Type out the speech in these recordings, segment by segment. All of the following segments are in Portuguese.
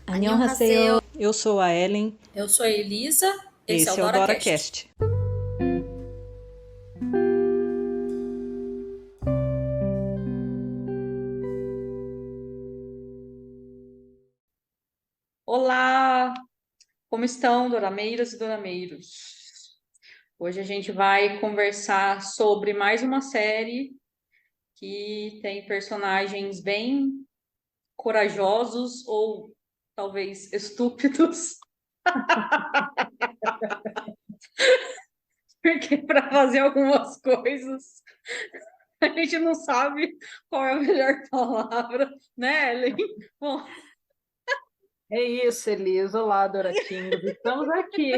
Annyeonghaseyo. Eu sou a Ellen, Eu sou a Elisa, esse é o esse é o DoraCast. DoraCast. Olá, como estão, dorameiras e dorameiros? Hoje a gente vai conversar sobre mais uma série que tem personagens bem corajosos ou talvez estúpidos, porque para fazer algumas coisas a gente não sabe qual é a melhor palavra, né, Ellen? Bom, É isso, Elisa. Olá, Doratingos. Estamos aqui.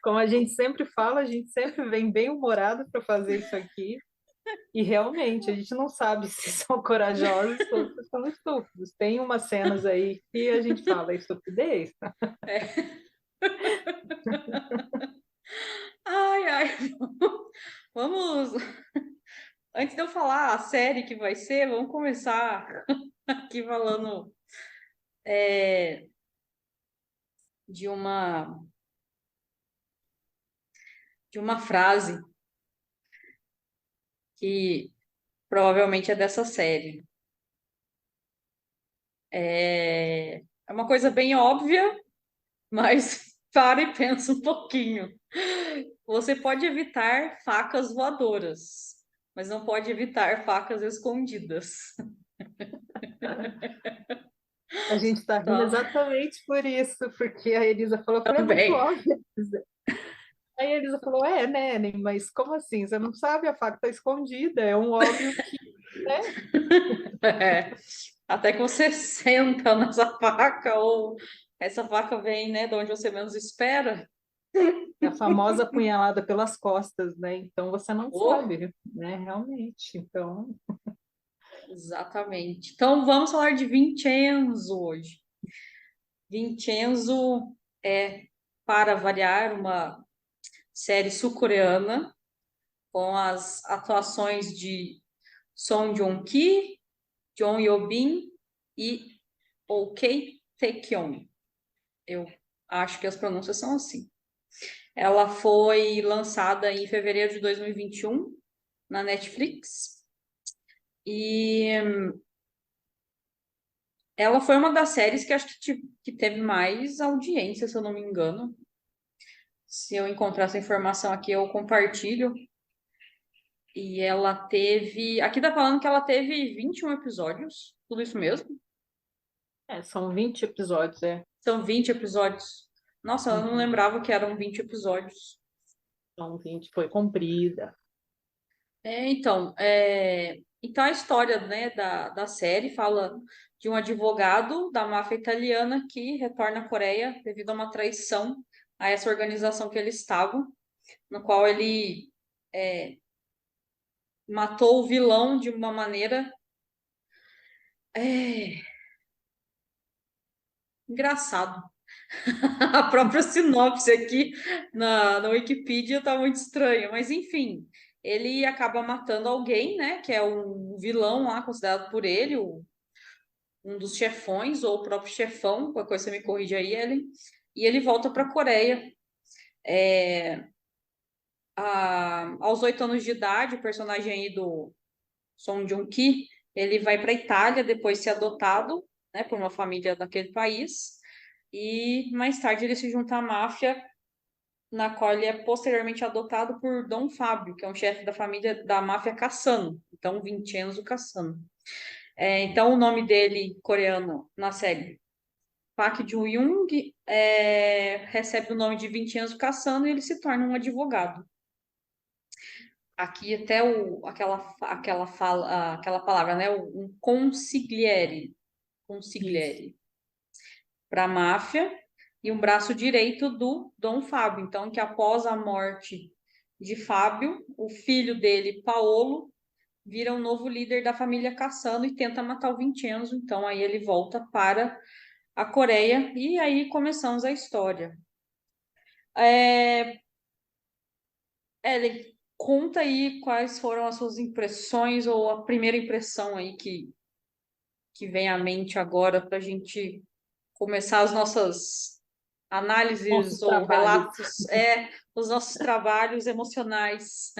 Como a gente sempre fala, a gente sempre vem bem humorado para fazer isso aqui. E realmente, a gente não sabe se são corajosos ou se são estúpidos. Tem umas cenas aí que a gente fala estupidez. é. Ai, ai, vamos. Antes de eu falar a série que vai ser, vamos começar aqui falando de uma de uma frase que provavelmente é dessa série. É uma coisa bem óbvia, mas para e pensa um pouquinho. Você pode evitar facas voadoras, mas não pode evitar facas escondidas. A gente está rindo Tá? exatamente por isso, porque a Elisa falou, eu falei, é muito Também. óbvio. Aí a Elisa falou, né, Ellen, mas como assim? Você não sabe, a faca está escondida, é um óbvio que, né? É. Até que você senta nessa faca, ou essa faca vem, né, de onde você menos espera. É a famosa apunhalada pelas costas, né? Então você não Oh, sabe, né? Realmente. Então, exatamente. Então vamos falar de Vincenzo hoje. Vincenzo é, para variar, uma série sul-coreana com as atuações de Song Joong-ki, Jong Yo-bin e Ok Taecyeon. Eu acho que as pronúncias são assim. Ela foi lançada em fevereiro de 2021 na Netflix e ela foi uma das séries que acho que teve mais audiência, se eu não me engano. Se eu encontrar essa informação aqui, eu compartilho. E ela teve. Aqui tá falando que ela teve 21 episódios. Tudo isso mesmo? são 20 episódios, é. São 20 episódios. Nossa, eu não Uhum. lembrava que eram 20 episódios. São 20, foi comprida. Então a história, né, da série fala de um advogado da máfia italiana que retorna à Coreia devido a uma traição a essa organização que ele estava, no qual ele matou o vilão de uma maneira é, engraçado. A própria sinopse aqui na Wikipedia tá muito estranha, mas enfim, ele acaba matando alguém, né, que é um vilão lá considerado por ele, um dos chefões, ou o próprio chefão, qualquer coisa você me corrige aí, Ellen, e ele volta para a Coreia. Aos 8 anos de idade, o personagem aí do Song Joong-ki, ele vai para a Itália depois de ser adotado, né, por uma família daquele país, e mais tarde ele se junta à máfia, na qual ele é posteriormente adotado por Dom Fábio, que é um chefe da família da máfia Cassano, então Vincenzo Cassano. Então o nome dele coreano na série Park Joo-young recebe o nome de Vincenzo Cassano e ele se torna um advogado. Aqui até aquela palavra, né? Um consigliere, Isso. consigliere para a máfia e um braço direito do Dom Fábio. Então, que após a morte de Fábio, o filho dele, Paolo, vira um novo líder da família Cassano e tenta matar o Vincenzo. Então, aí ele volta para a Coreia e aí começamos a história. É, Ellen, conta aí quais foram as suas impressões ou a primeira impressão aí que vem à mente agora para a gente começar as nossas análises Nossos ou trabalhos. relatos, os nossos trabalhos emocionais.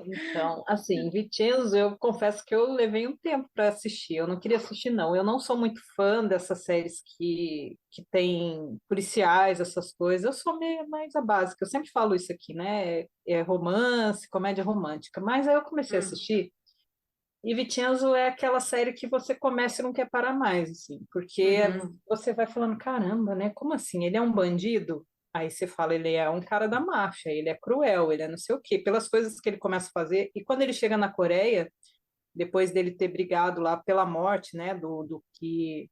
Então, assim, Vicenzo, eu confesso que eu levei um tempo para assistir. Eu não queria assistir, não. Eu não sou muito fã dessas séries que tem policiais, essas coisas. Eu sou meio mais a básica. Eu sempre falo isso aqui, né? É romance, comédia romântica. Mas aí eu comecei a Hum, assistir. E Vicenzo é aquela série que você começa e não quer parar mais, assim, porque uhum, você vai falando, caramba, né? Como assim? Ele é um bandido? Aí você fala, ele é um cara da máfia, ele é cruel, ele é não sei o quê, pelas coisas que ele começa a fazer. E quando ele chega na Coreia, depois dele ter brigado lá pela morte, né, do que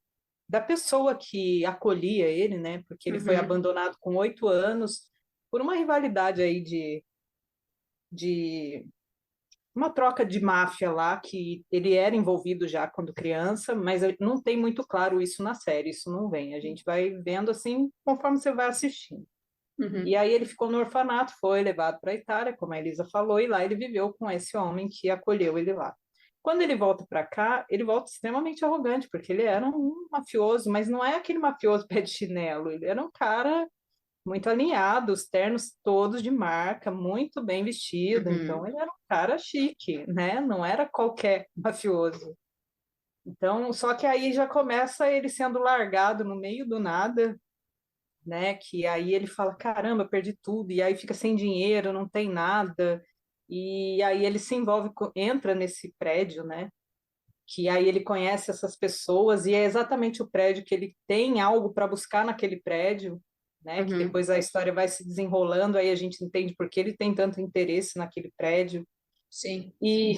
da pessoa que acolhia ele, né? Porque ele foi uhum, abandonado com 8 anos por uma rivalidade aí de uma troca de máfia lá, que ele era envolvido já quando criança, mas não tem muito claro isso na série, isso não vem. A gente vai vendo assim conforme você vai assistindo. E uhum, aí ele ficou no orfanato, foi levado para a Itália, como a Elisa falou, e lá ele viveu com esse homem que acolheu ele lá. Quando ele volta para cá, ele volta extremamente arrogante, porque ele era um mafioso, mas não é aquele mafioso pé de chinelo, ele era um cara muito alinhado, os ternos todos de marca, muito bem vestido. Então, uhum. ele era um cara chique, né? Não era qualquer mafioso. Então, só que aí já começa ele sendo largado no meio do nada, né? Que aí ele fala: caramba, perdi tudo, e aí fica sem dinheiro, não tem nada. E aí ele se envolve, entra nesse prédio, né? Que aí ele conhece essas pessoas e é exatamente o prédio que ele tem algo para buscar naquele prédio, né? Que Uhum. depois a história vai se desenrolando, aí a gente entende por que ele tem tanto interesse naquele prédio. Sim, E,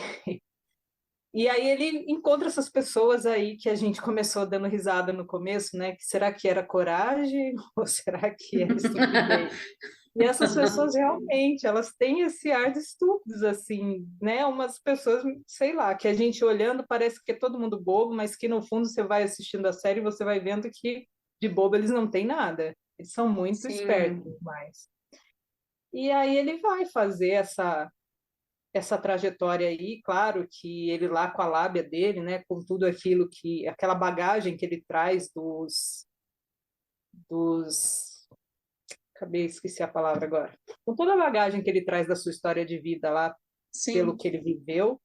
e aí ele encontra essas pessoas aí que a gente começou dando risada no começo, né? Que será que era coragem ou será que era estupidez? E essas pessoas realmente, elas têm esse ar de estúpidos, assim, né? Umas pessoas, sei lá, que a gente olhando parece que é todo mundo bobo, mas que no fundo você vai assistindo a série e você vai vendo que de bobo eles não têm nada. Eles são muito espertos, sim, mas. E aí ele vai fazer essa trajetória aí, claro que ele lá com a lábia dele, né, com tudo aquilo que, aquela bagagem que ele traz dos acabei, esqueci a palavra agora. Com toda a bagagem que ele traz da sua história de vida lá, pelo sim. que ele viveu,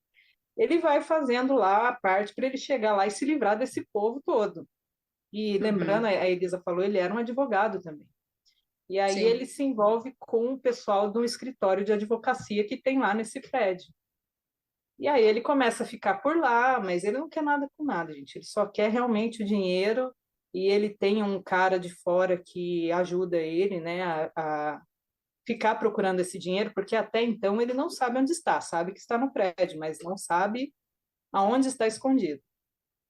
ele vai fazendo lá a parte para ele chegar lá e se livrar desse povo todo. E lembrando, Uhum, a Elisa falou, ele era um advogado também. E aí sim. ele se envolve com o pessoal do escritório de advocacia que tem lá nesse prédio. E aí ele começa a ficar por lá, mas ele não quer nada com nada, gente. Ele só quer realmente o dinheiro e ele tem um cara de fora que ajuda ele, né, a ficar procurando esse dinheiro, porque até então ele não sabe onde está, sabe que está no prédio, mas não sabe aonde está escondido.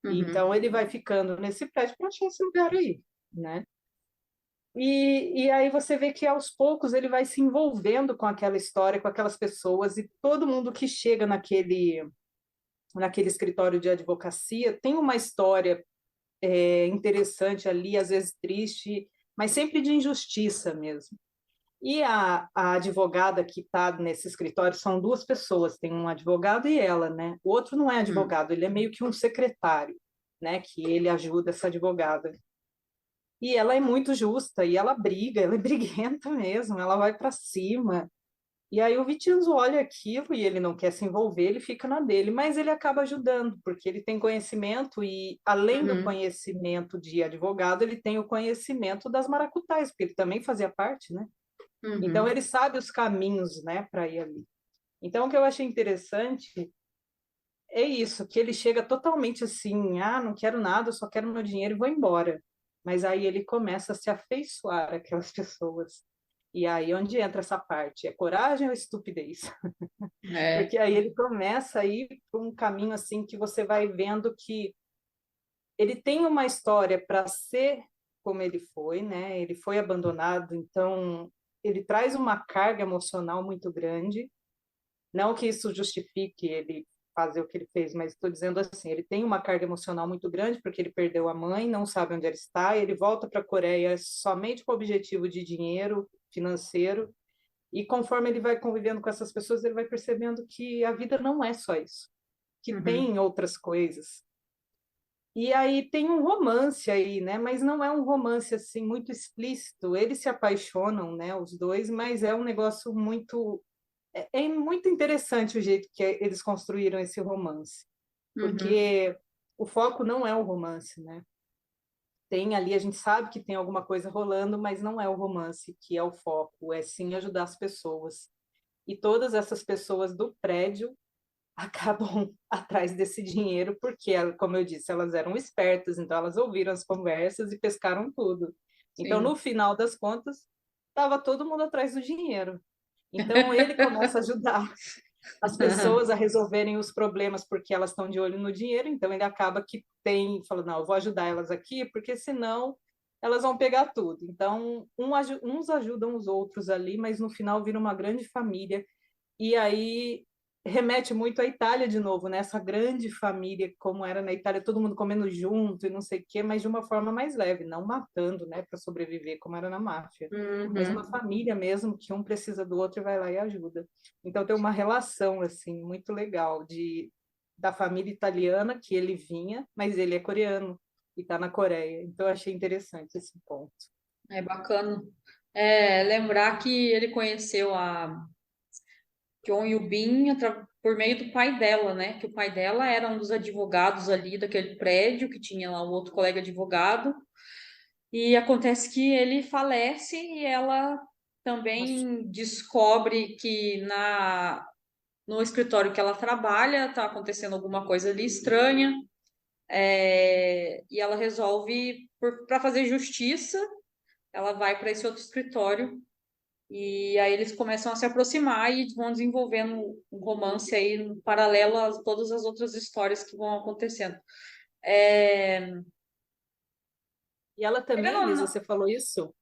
Uhum, Então ele vai ficando nesse prédio para achar esse lugar aí, né? E aí você vê que aos poucos ele vai se envolvendo com aquela história, com aquelas pessoas, e todo mundo que chega naquele escritório de advocacia tem uma história interessante ali, às vezes triste, mas sempre de injustiça mesmo. E a advogada que está nesse escritório são duas pessoas, tem um advogado e ela, né? O outro não é uhum, advogado, ele é meio que um secretário, né? Que ele ajuda essa advogada. E ela é muito justa, e ela briga, ela é briguenta mesmo, ela vai para cima. E aí o Vitinho olha aquilo e ele não quer se envolver, ele fica na dele, mas ele acaba ajudando, porque ele tem conhecimento e, além do uhum, conhecimento de advogado, ele tem o conhecimento das maracutais, porque ele também fazia parte, né? Então uhum, ele sabe os caminhos, né, para ir ali. Então o que eu achei interessante é isso, que ele chega totalmente assim, ah, não quero nada, eu só quero meu dinheiro e vou embora. Mas aí ele começa a se afeiçoar àquelas pessoas. E aí onde entra essa parte? É coragem ou estupidez? é, Porque aí ele começa a ir por um caminho assim que você vai vendo que ele tem uma história para ser como ele foi, né? Ele foi abandonado, então ele traz uma carga emocional muito grande. Não que isso justifique ele fazer o que ele fez, mas estou dizendo assim, ele tem uma carga emocional muito grande porque ele perdeu a mãe, não sabe onde ela está, e ele volta para a Coreia somente com o objetivo de dinheiro financeiro, e conforme ele vai convivendo com essas pessoas, ele vai percebendo que a vida não é só isso, que uhum, tem outras coisas. E aí tem um romance aí, né? Mas não é um romance assim muito explícito. Eles se apaixonam, né? Os dois, mas é um negócio muito é muito interessante o jeito que eles construíram esse romance, Uhum, porque o foco não é o romance, né? Tem ali, a gente sabe que tem alguma coisa rolando, mas não é o romance que é o foco, é sim ajudar as pessoas. E todas essas pessoas do prédio acabam atrás desse dinheiro, porque, como eu disse, elas eram espertas, então elas ouviram as conversas e pescaram tudo. Então, no sim. final das contas, estava todo mundo atrás do dinheiro. Então, ele começa a ajudar as pessoas a resolverem os problemas porque elas estão de olho no dinheiro, então ele acaba que tem, fala, não, eu vou ajudar elas aqui, porque senão elas vão pegar tudo. Então, uns ajudam os outros ali, mas no final vira uma grande família. E aí remete muito à Itália de novo, né? Essa grande família, como era na Itália, todo mundo comendo junto e não sei o quê, mas de uma forma mais leve, não matando, né, para sobreviver, como era na máfia. Mas uma Uhum. família mesmo, que um precisa do outro e vai lá e ajuda. Então tem uma relação, assim, muito legal da família italiana, que ele vinha, mas ele é coreano e está na Coreia. Então eu achei interessante esse ponto. É bacana. É, lembrar que ele conheceu a John Yubin por meio do pai dela, né? Que o pai dela era um dos advogados ali daquele prédio, que tinha lá um outro colega advogado. E acontece que ele falece e ela Nossa. também descobre que no escritório que ela trabalha está acontecendo alguma coisa ali estranha. E ela resolve, para fazer justiça, ela vai para esse outro escritório. E aí eles começam a se aproximar e vão desenvolvendo um romance aí no paralelo a todas as outras histórias que vão acontecendo. É... E ela Querendo também, ou Elisa, não- você falou isso?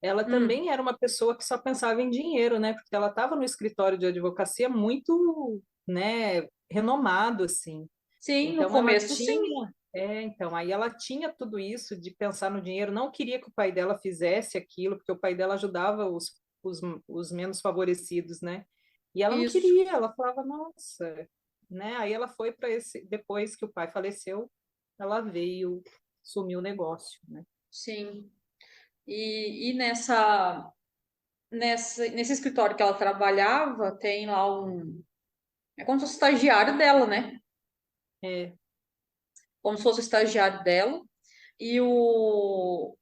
Ela Hum, também era uma pessoa que só pensava em dinheiro, né? Porque ela estava no escritório de advocacia muito, né, renomado assim. sim, no Então ela começo, sim. tinha, então aí ela tinha tudo isso de pensar no dinheiro, não queria que o pai dela fizesse aquilo, porque o pai dela ajudava os menos favorecidos, né? E ela não Isso, queria, ela falava, nossa, né? Aí ela foi para esse, depois que o pai faleceu, ela veio, sumiu o negócio, né? sim. E nesse escritório que ela trabalhava, tem lá um. É como se fosse o estagiário dela, né? É, Como se fosse o estagiário dela. E o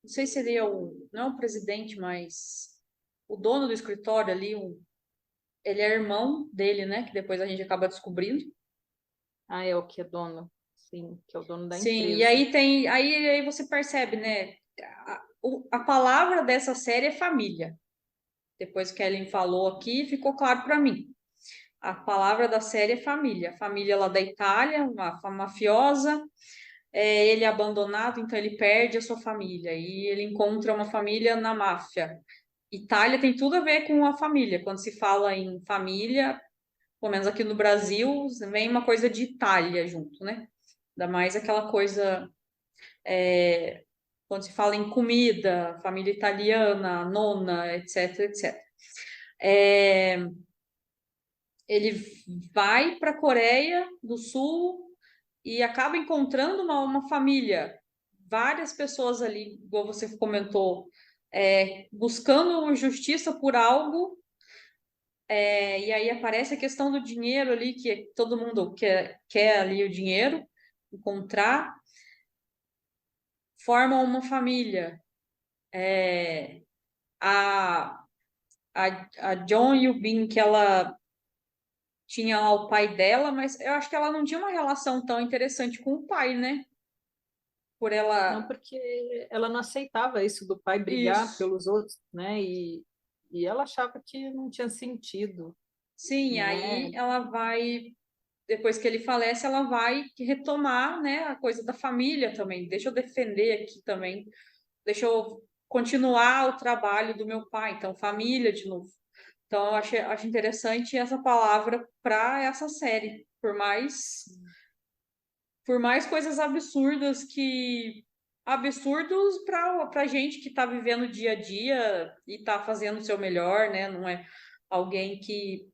não sei se seria não é o presidente, mas o dono do escritório ali, ele é irmão dele, né? Que depois a gente acaba descobrindo. é o que é dono, sim, que é o dono da Sim, e empresa. aí aí você percebe, né? A palavra dessa série é família. Depois que a Ellen falou aqui, ficou claro para mim. A palavra da série é família. Família lá da Itália, uma mafiosa, ele é abandonado, então ele perde a sua família e ele encontra uma família na máfia. Itália tem tudo a ver com a família. Quando se fala em família, pelo menos aqui no Brasil, vem uma coisa de Itália junto, né? Ainda mais aquela coisa, quando se fala em comida, família italiana, nona, etc, etc. É, ele vai para a Coreia do Sul e acaba encontrando uma família, várias pessoas ali, igual você comentou, buscando justiça por algo. E aí aparece a questão do dinheiro ali, que todo mundo quer ali o dinheiro, encontrar, formam uma família. É, a, a John Yubin, que ela tinha lá o pai dela, mas eu acho que ela não tinha uma relação tão interessante com o pai, né? Por Não, ela. porque ela não aceitava isso do pai brigar Isso. pelos outros, né? E ela achava que não tinha sentido, Sim, aí né? ela vai, depois que ele falece, ela vai retomar, né, a coisa da família também. Deixa eu defender aqui também. Deixa eu continuar o trabalho do meu pai, então família de novo. Então eu acho interessante essa palavra para essa série, por mais coisas absurdas que absurdos para gente que está vivendo o dia a dia e está fazendo o seu melhor, né? Não é alguém que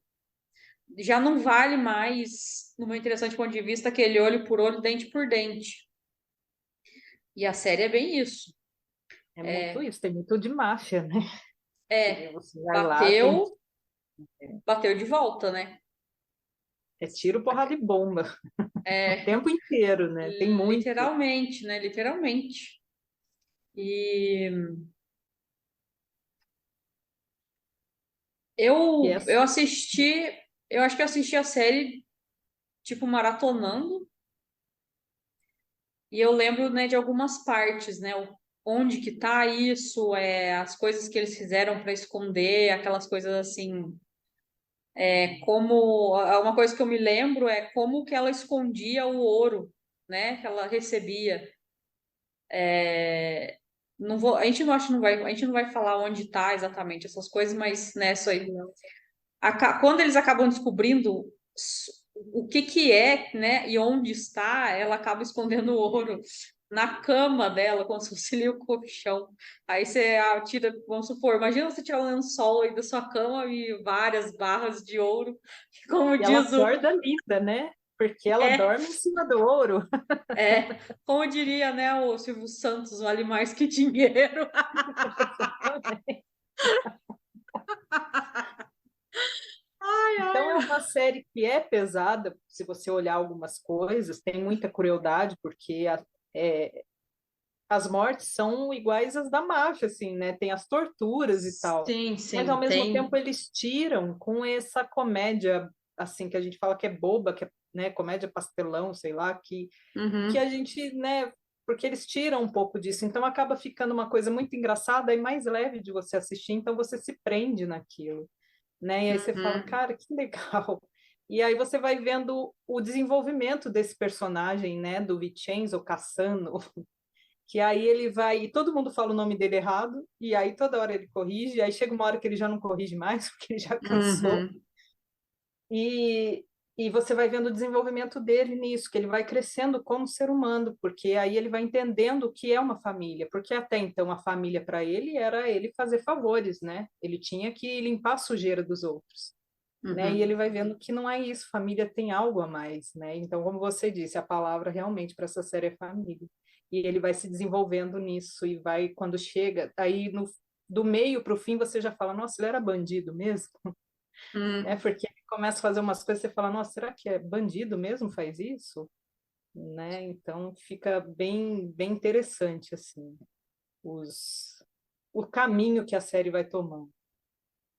já não vale mais, no meu interessante ponto de vista, aquele olho por olho, dente por dente. E a série é bem isso. É muito É, isso, tem muito de máfia, né? Que é, você vai lá, tem bateu, bateu de volta, né? é tiro, porrada e bomba o É, tempo inteiro, né? Tem muito. literalmente, né? Literalmente. E E eu essa, assisti, eu acho que eu assisti a série, tipo, maratonando, e eu lembro, né, de algumas partes, né? Onde que tá isso, as coisas que eles fizeram para esconder, aquelas coisas assim. Como uma coisa que eu me lembro é como que ela escondia o ouro, né? Que ela recebia. Não vou, a gente não acho, não vai, a gente não vai falar onde está exatamente essas coisas, mas nessa aí, quando eles acabam descobrindo o que que é, né, e onde está, ela acaba escondendo o ouro na cama dela, como se fosse ali o colchão. Aí você tira, vamos supor, imagina você tirar um lençol aí da sua cama e várias barras de ouro, como e ela diz o acorda linda, né? Porque ela é, dorme em cima do ouro. como diria, né, o Silvio Santos, vale mais que dinheiro. Ai, Então é ai. uma série que é pesada, se você olhar algumas coisas, tem muita crueldade, porque é, as mortes são iguais às da máfia, assim, né? Tem as torturas e tal. Sim, Mas ao sim, mesmo tem. tempo eles tiram com essa comédia, assim, que a gente fala que é boba, que é, né, comédia pastelão, sei lá, que a Uhum, gente, né, porque eles tiram um pouco disso, então acaba ficando uma coisa muito engraçada e mais leve de você assistir, então você se prende naquilo, né? E aí você fala, uhum, cara, que legal. E aí você vai vendo o desenvolvimento desse personagem, né, do Vincenzo Cassano, que aí ele vai, e todo mundo fala o nome dele errado, e aí toda hora ele corrige, e aí chega uma hora que ele já não corrige mais, porque ele já cansou, uhum, e, e você vai vendo o desenvolvimento dele nisso, que ele vai crescendo como ser humano, porque aí ele vai entendendo o que é uma família, porque até então a família para ele era ele fazer favores, né? Ele tinha que limpar a sujeira dos outros. Né? E ele uhum. vai vendo que não é isso, família tem algo a mais, né? Então, como você disse, a palavra realmente para essa série é família. E ele vai se desenvolvendo nisso e vai quando chega, aí no do meio para o fim você já fala, nossa, ele era bandido mesmo, né? Hum. Porque ele começa a fazer umas coisas e você fala, nossa, será que é bandido mesmo faz isso? Né? Então fica bem interessante assim os o caminho que a série vai tomando.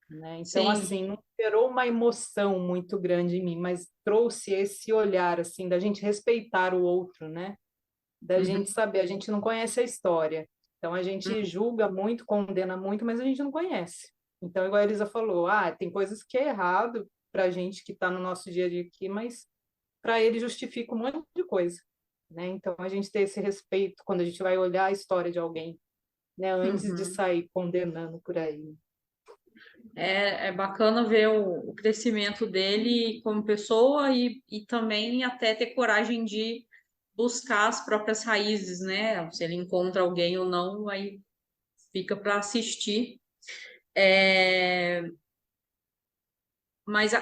Né? Então, Sim, assim, não gerou uma emoção muito grande em mim, mas trouxe esse olhar, assim, da gente respeitar o outro, né? Da uhum, gente saber, a gente não conhece a história. Então, a gente uhum. julga muito, condena muito, mas a gente não conhece. Então, igual a Elisa falou, tem coisas que é errado para a gente que está no nosso dia a dia aqui, mas para ele justifica um monte de coisa. Né? Então, a gente ter esse respeito quando a gente vai olhar a história de alguém, né? Antes de Uhum. sair condenando por aí. É bacana ver o crescimento dele como pessoa e também até ter coragem de buscar as próprias raízes, né? Se ele encontra alguém ou não, aí fica para assistir. É, mas,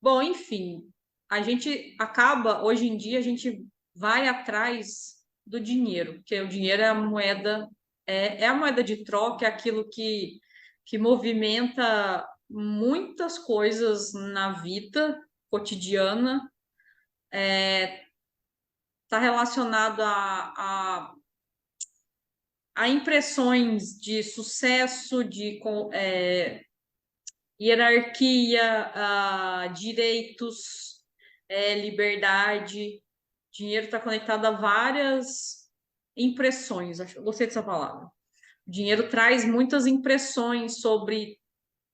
bom, enfim, a gente acaba, hoje em dia, a gente vai atrás do dinheiro, porque o dinheiro é a moeda, é a moeda de troca, é aquilo que movimenta muitas coisas na vida cotidiana, está relacionado a impressões de sucesso, hierarquia, direitos, liberdade. Dinheiro está conectado a várias impressões. Gostei dessa palavra. O dinheiro traz muitas impressões sobre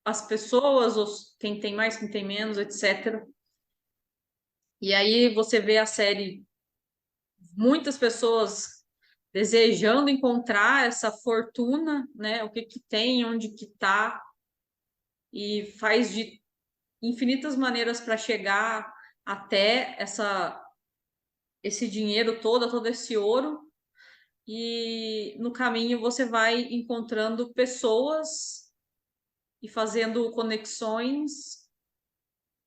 as pessoas, quem tem mais, quem tem menos, etc. E aí você vê a série, muitas pessoas desejando encontrar essa fortuna, né? O que que tem, onde que tá, e faz de infinitas maneiras para chegar até esse dinheiro todo esse ouro. E no caminho você vai encontrando pessoas e fazendo conexões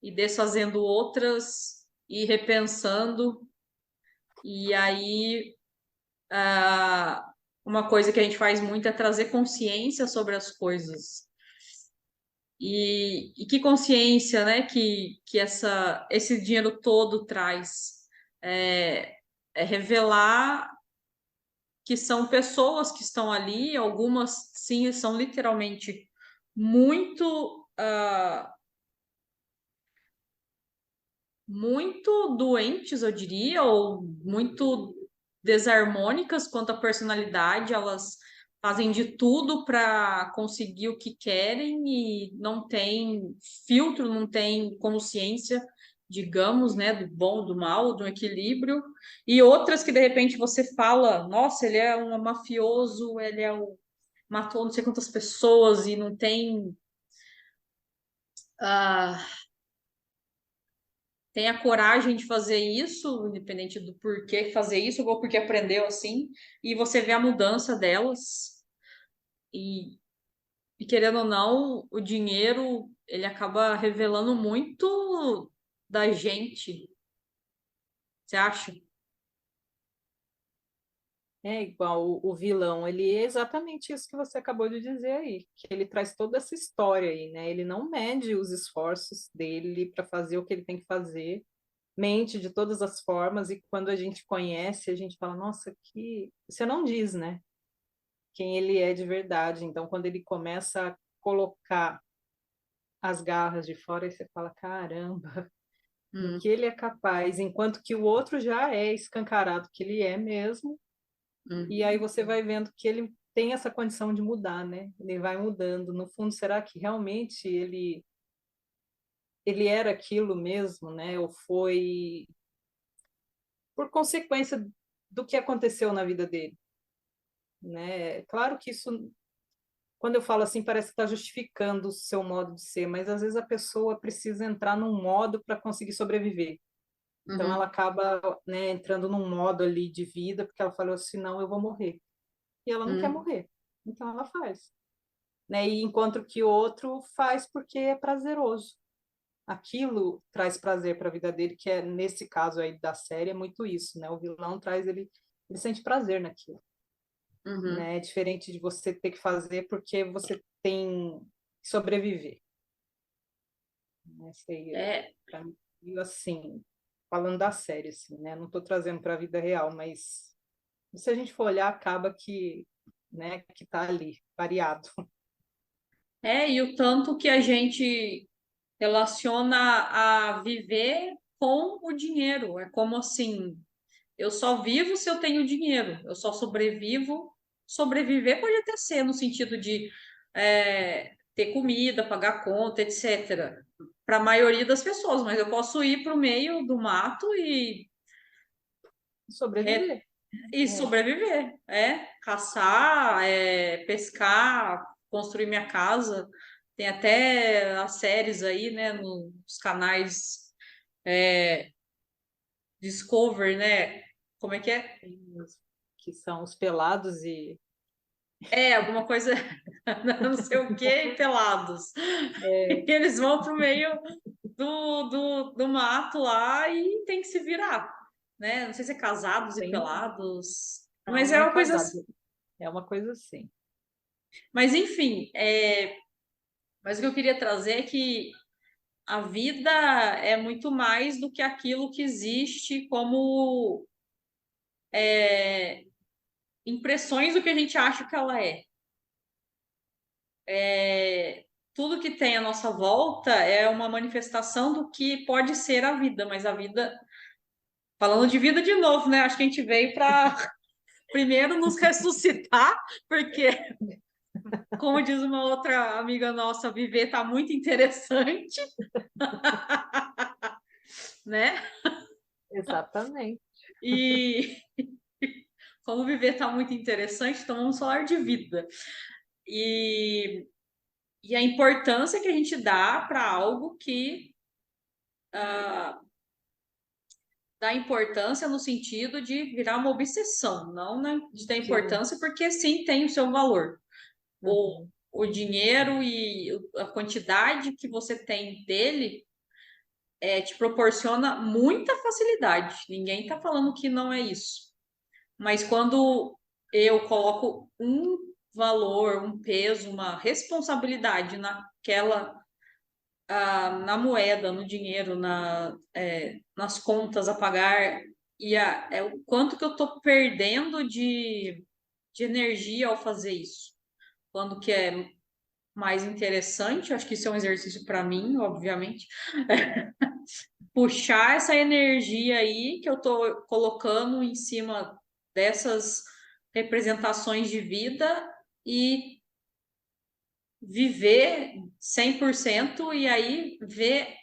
e desfazendo outras e repensando. E aí, uma coisa que a gente faz muito é trazer consciência sobre as coisas. E que consciência, né, que esse dinheiro todo traz? É, é revelar que são pessoas que estão ali, algumas, sim, são literalmente muito, muito doentes, eu diria, ou muito desarmônicas quanto à personalidade, elas fazem de tudo para conseguir o que querem e não tem filtro, não tem consciência, digamos, né, do bom, do mal, do equilíbrio, e outras que de repente você fala, nossa, ele é um mafioso, matou não sei quantas pessoas e não tem ah, tem a coragem de fazer isso, independente do porquê fazer isso, ou porque aprendeu assim, e você vê a mudança delas, e, e querendo ou não, o dinheiro, ele acaba revelando muito da gente, você acha? É igual o vilão, ele é exatamente isso que você acabou de dizer aí, que ele traz toda essa história aí, né? Ele não mede os esforços dele para fazer o que ele tem que fazer, mente de todas as formas, e quando a gente conhece, a gente fala, nossa, que. Você não diz, né? Quem ele é de verdade. Então, quando ele começa a colocar as garras de fora, aí você fala, caramba, do Hum, que ele é capaz, enquanto que o outro já é escancarado que ele é mesmo. E aí hum, você vai vendo que ele tem essa condição de mudar, né? Ele vai mudando. No fundo, será que realmente ele era aquilo mesmo, né? Ou foi por consequência do que aconteceu na vida dele, né? Claro que isso, quando eu falo assim, parece que está justificando o seu modo de ser, mas às vezes a pessoa precisa entrar num modo para conseguir sobreviver. Então ela uhum, acaba, né, entrando num modo ali de vida, porque ela falou assim, não, eu vou morrer. E ela não quer hum, morrer. Então ela faz. Né? E enquanto que o outro faz porque é prazeroso. Aquilo traz prazer para a vida dele, que é nesse caso aí da série é muito isso, né? O vilão traz ele sente prazer naquilo, uhum. né? É diferente de você ter que fazer porque você tem que sobreviver. Né? Sei, É, para mim, assim, falando da série, assim, né? Não estou trazendo para a vida real, mas se a gente for olhar, acaba que, né, que tá ali, variado. e o tanto que a gente relaciona a viver com o dinheiro. É como assim, eu só vivo se eu tenho dinheiro, eu só sobrevivo. Sobreviver pode até ser no sentido de ter comida, pagar conta, etc. Para a maioria das pessoas, mas eu posso ir para o meio do mato é, Sobreviver. e É, sobreviver, caçar, pescar, construir minha casa. Tem até as séries aí, né, nos canais Discovery, né? Como é que é? que são os pelados e Alguma coisa, não sei o que, e pelados. é, Eles vão pro meio do mato lá e tem que se virar, né? Não sei se é casados e tem, pelados, não, mas não é é uma coisa. casado, é uma coisa assim. Mas enfim, mas o que eu queria trazer é que a vida é muito mais do que aquilo que existe como impressões do que a gente acha que ela é. Tudo que tem à nossa volta é uma manifestação do que pode ser a vida, mas a vida, falando de vida de novo, né? Acho que a gente veio para primeiro nos ressuscitar, porque, como diz uma outra amiga nossa, viver tá muito interessante, né? Exatamente. E como viver tá muito interessante, então vamos falar de vida. E, e a importância que a gente dá para algo que dá importância no sentido de virar uma obsessão, não né, de dar Sim. importância, porque sim tem o seu valor. Uhum. O dinheiro e a quantidade que você tem dele te proporciona muita facilidade. Ninguém está falando que não é isso. Mas quando eu coloco um valor, um peso, uma responsabilidade na moeda, no dinheiro, nas contas a pagar, é o quanto que eu estou perdendo de energia ao fazer isso. Quando que é mais interessante, eu acho que isso é um exercício para mim, obviamente, puxar essa energia aí que eu estou colocando em cima dessas representações de vida e viver 100% e aí ver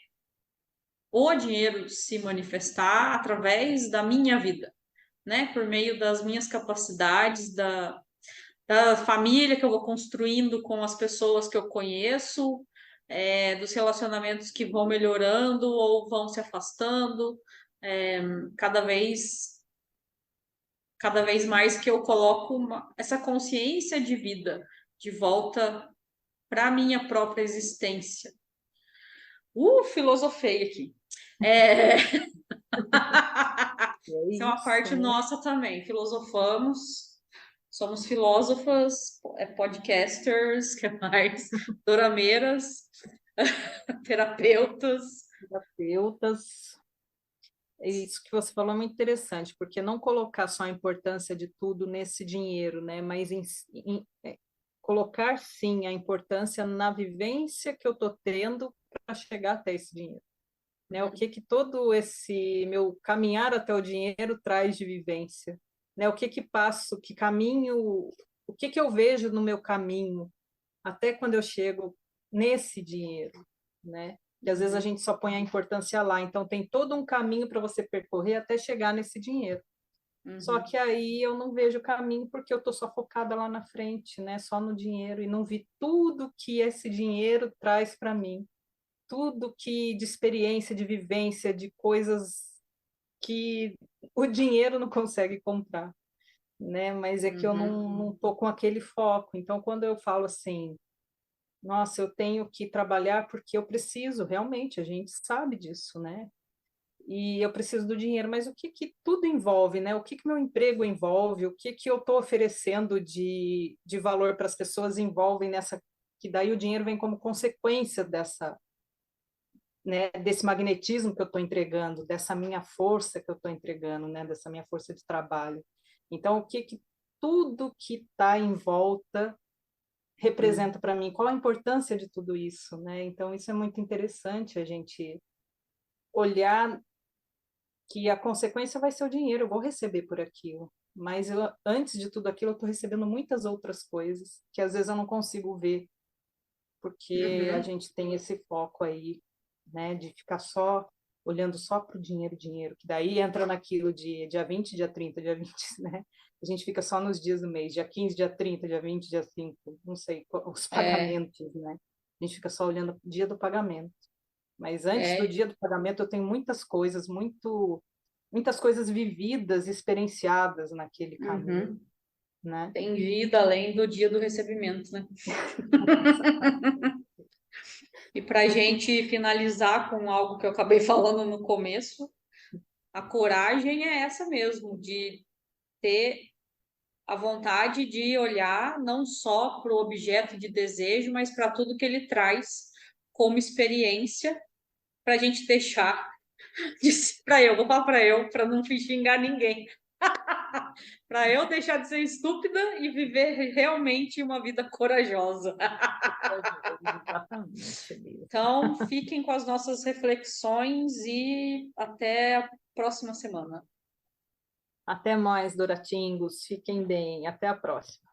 o dinheiro se manifestar através da minha vida, né? Por meio das minhas capacidades, da família que eu vou construindo com as pessoas que eu conheço, dos relacionamentos que vão melhorando ou vão se afastando, é, cada vez, cada vez mais que eu coloco essa consciência de vida de volta para a minha própria existência. Filosofei aqui. É Isso é uma isso, parte né? nossa também. Filosofamos, somos filósofas, podcasters, que mais? Dorameiras, terapeutas. Terapeutas. É isso que você falou é muito interessante, porque não colocar só a importância de tudo nesse dinheiro, né? Mas colocar sim a importância na vivência que eu estou tendo para chegar até esse dinheiro, né? O que que todo esse meu caminhar até o dinheiro traz de vivência, né? O que que passo, que caminho, o que que eu vejo no meu caminho até quando eu chego nesse dinheiro, né? Que às vezes a Uhum, gente só põe a importância lá, então tem todo um caminho para você percorrer até chegar nesse dinheiro. Só uhum, que aí eu não vejo o caminho porque eu estou só focada lá na frente, né? Só no dinheiro e não vi tudo que esse dinheiro traz para mim, tudo que de experiência, de vivência, de coisas que o dinheiro não consegue comprar, né? Mas é que eu uhum, não tô com aquele foco. Então, quando eu falo assim, nossa, eu tenho que trabalhar porque eu preciso, realmente, a gente sabe disso, né? E eu preciso do dinheiro, mas o que que tudo envolve, né? O que que meu emprego envolve, o que que eu estou oferecendo de valor para as pessoas envolve nessa, que daí o dinheiro vem como consequência dessa, né, desse magnetismo que eu estou entregando, dessa minha força que eu estou entregando, né, dessa minha força de trabalho. Então, o que que tudo que está em volta uhum, representa para mim? Qual a importância de tudo isso, né? Então, isso é muito interessante a gente olhar que a consequência vai ser o dinheiro, eu vou receber por aquilo. Mas eu, antes de tudo aquilo, eu estou recebendo muitas outras coisas que às vezes eu não consigo ver, porque a uhum. gente tem esse foco aí, né, de ficar só olhando só para o dinheiro, dinheiro, que daí entra naquilo de dia 20, dia 30, dia 20, né? A gente fica só nos dias do mês, dia 15, dia 30, dia 20, dia 5, não sei, os É, pagamentos, né? A gente fica só olhando o dia do pagamento. Mas antes do é, dia do pagamento, eu tenho muitas coisas, muitas coisas vividas, experienciadas naquele caminho, uhum. né? Tem vida além do dia do recebimento, né? E para a gente finalizar com algo que eu acabei falando no começo, a coragem é essa mesmo, de ter a vontade de olhar não só para o objeto de desejo, mas para tudo que ele traz como experiência para a gente deixar para eu, vou falar para não xingar ninguém, para eu deixar de ser estúpida e viver realmente uma vida corajosa. Exatamente, Elisa. Então, fiquem com as nossas reflexões e até a próxima semana. Até mais, Doratingos. Fiquem bem. Até a próxima.